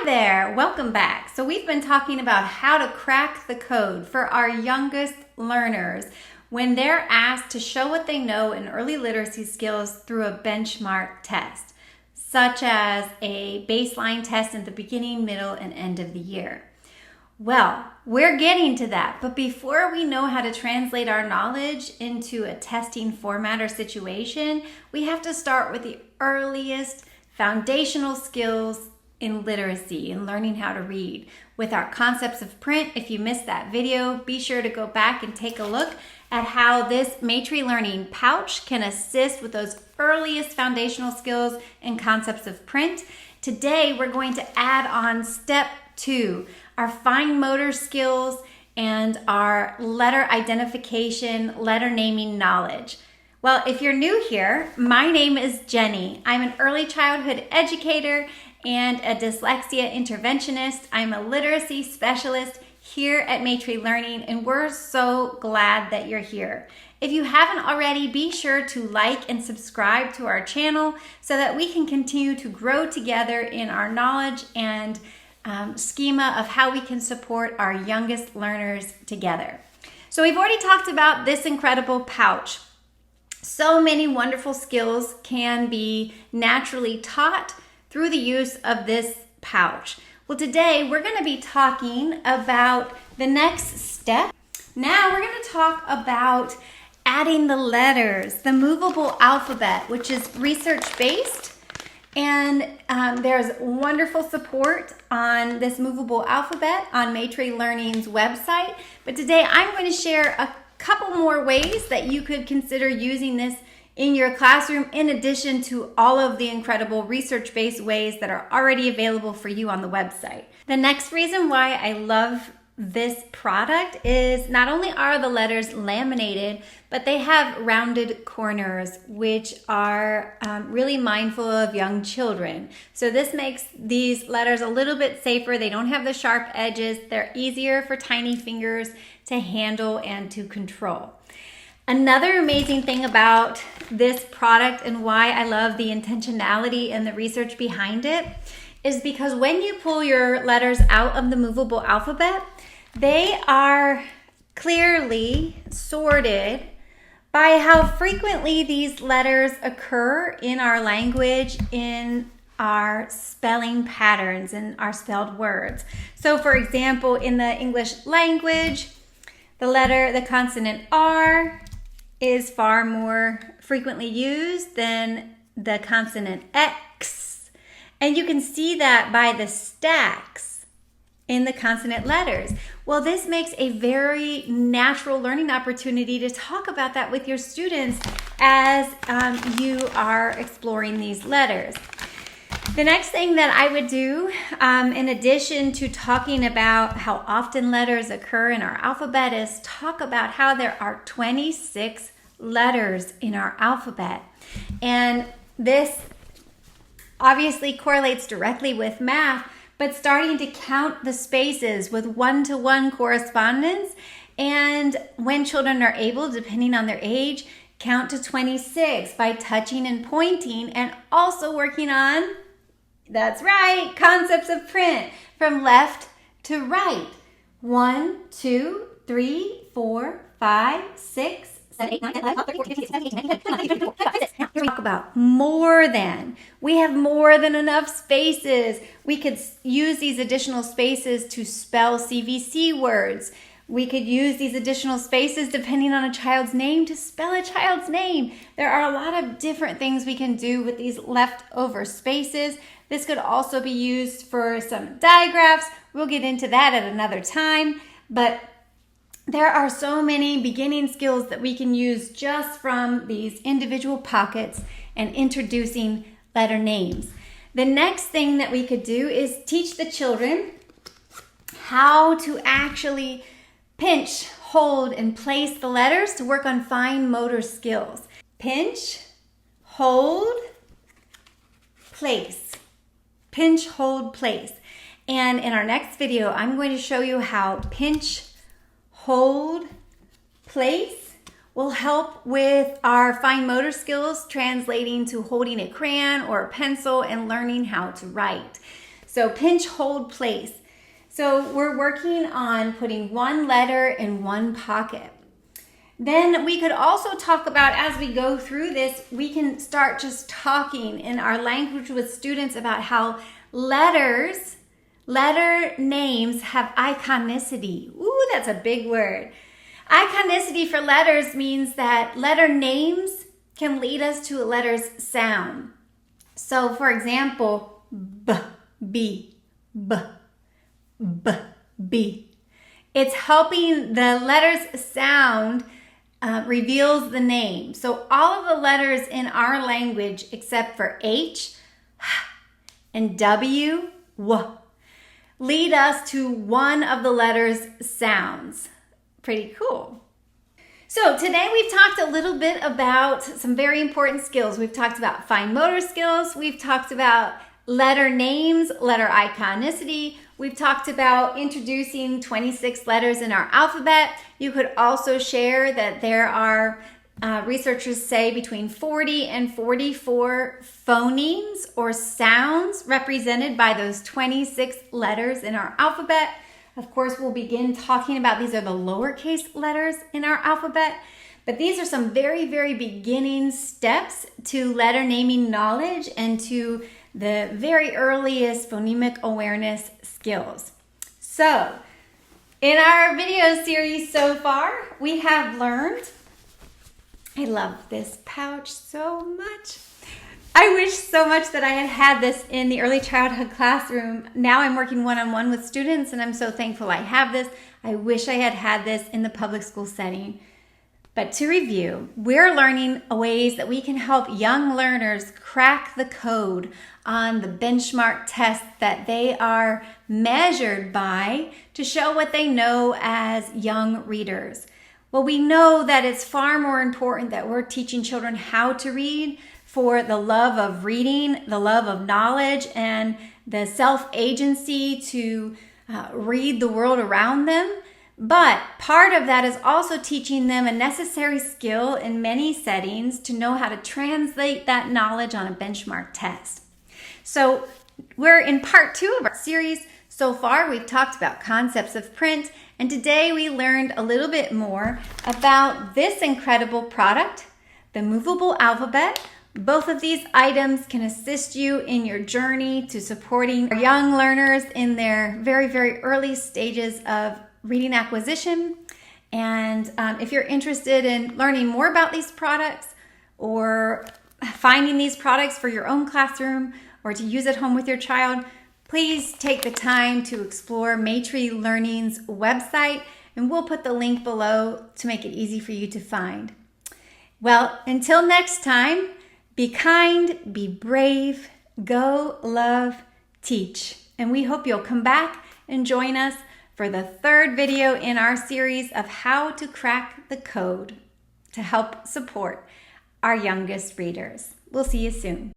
there, welcome back. So we've been talking about how to crack the code for our youngest learners when they're asked to show what they know in early literacy skills through a benchmark test, such as a baseline test at the beginning, middle, and end of the year. Well, we're getting to that, but before we know how to translate our knowledge into a testing format or situation, we have to start with the earliest foundational skills in literacy and learning how to read with our concepts of print. If you missed that video, be sure to go back and take a look at how this Maitri Learning pouch can assist with those earliest foundational skills and concepts of print. Today, we're going to add on step 2, our fine motor skills and our letter identification, letter naming knowledge. Well, if you're new here, my name is Jenny. I'm an early childhood educator and a dyslexia interventionist. I'm a literacy specialist here at Maitri Learning, and we're so glad that you're here. If you haven't already, be sure to like and subscribe to our channel so that we can continue to grow together in our knowledge and schema of how we can support our youngest learners together. So we've already talked about this incredible pouch. So many wonderful skills can be naturally taught through the use of this pouch. Well, today we're going to be talking about the next step. Now we're going to talk about adding the letters, the movable alphabet, which is research-based. And there's wonderful support on this movable alphabet on Maitri Learning's website. But today I'm going to share a couple more ways that you could consider using this in your classroom, in addition to all of the incredible research-based ways that are already available for you on the website. The next reason why I love this product is not only are the letters laminated, but they have rounded corners, which are really mindful of young children. So this makes these letters a little bit safer. They don't have the sharp edges. They're easier for tiny fingers to handle and to control. Another amazing thing about this product and why I love the intentionality and the research behind it is because when you pull your letters out of the movable alphabet, they are clearly sorted by how frequently these letters occur in our language, in our spelling patterns, in our spelled words. So for example, in the English language, the consonant R is far more frequently used than the consonant X. And you can see that by the stacks in the consonant letters. Well, this makes a very natural learning opportunity to talk about that with your students as you are exploring these letters. The next thing that I would do, in addition to talking about how often letters occur in our alphabet, is talk about how there are 26 letters in our alphabet. And this obviously correlates directly with math, but starting to count the spaces with one-to-one correspondence, and when children are able, depending on their age, count to 26 by touching and pointing, and also working on, that's right, concepts of print from left to right. 1, 2, 3, 4, 5, 6, 7, 8, 9, 10, 11, 12, 13, 14, 15, 16, 17, 18, 19, 20, 21, 22, 23, 24, 25, 26. Now, here we talk about more than. We have more than enough spaces. We could use these additional spaces to spell CVC words. We could use these additional spaces, depending on a child's name, to spell a child's name. There are a lot of different things we can do with these leftover spaces. This could also be used for some digraphs. We'll get into that at another time, but there are so many beginning skills that we can use just from these individual pockets and introducing letter names. The next thing that we could do is teach the children how to actually pinch, hold, and place the letters to work on fine motor skills. Pinch, hold, place. Pinch, hold, place. And in our next video, I'm going to show you how pinch, hold, place will help with our fine motor skills translating to holding a crayon or a pencil and learning how to write. So pinch, hold, place. So we're working on putting one letter in one pocket. Then we could also talk about, as we go through this, we can start just talking in our language with students about how letter names have iconicity. Ooh, that's a big word. Iconicity for letters means that letter names can lead us to a letter's sound. So for example, b, b, b, b, b. It's helping the letter's sound reveals the name. So all of the letters in our language except for H, and W, W, lead us to one of the letter's sounds. Pretty cool. So today we've talked a little bit about some very important skills. We've talked about fine motor skills. We've talked about letter names, letter iconicity. We've talked about introducing 26 letters in our alphabet. You could also share that there are researchers say between 40 and 44 phonemes or sounds represented by those 26 letters in our alphabet. Of course, we'll begin talking about these are the lowercase letters in our alphabet, but these are some very, very beginning steps to letter naming knowledge and to the very earliest phonemic awareness skills. So, in our video series so far, we have learned, I love this pouch so much. I wish so much that I had had this in the early childhood classroom. Now I'm working one-on-one with students and I'm so thankful I have this. I wish I had had this in the public school setting. But to review, we're learning ways that we can help young learners crack the code on the benchmark tests that they are measured by to show what they know as young readers. Well, we know that it's far more important that we're teaching children how to read for the love of reading, the love of knowledge, and the self-agency to read the world around them. But part of that is also teaching them a necessary skill in many settings to know how to translate that knowledge on a benchmark test. So we're in part 2 of our series. So far, we've talked about concepts of print, and today we learned a little bit more about this incredible product, the movable alphabet. Both of these items can assist you in your journey to supporting young learners in their very, very early stages of reading acquisition. And if you're interested in learning more about these products or finding these products for your own classroom or to use at home with your child, please take the time to explore Maitri Learning's website, and we'll put the link below to make it easy for you to find. Well, until next time, be kind, be brave, go, love, teach. And we hope you'll come back and join us for the 3rd video in our series of how to crack the code to help support our youngest readers. We'll see you soon.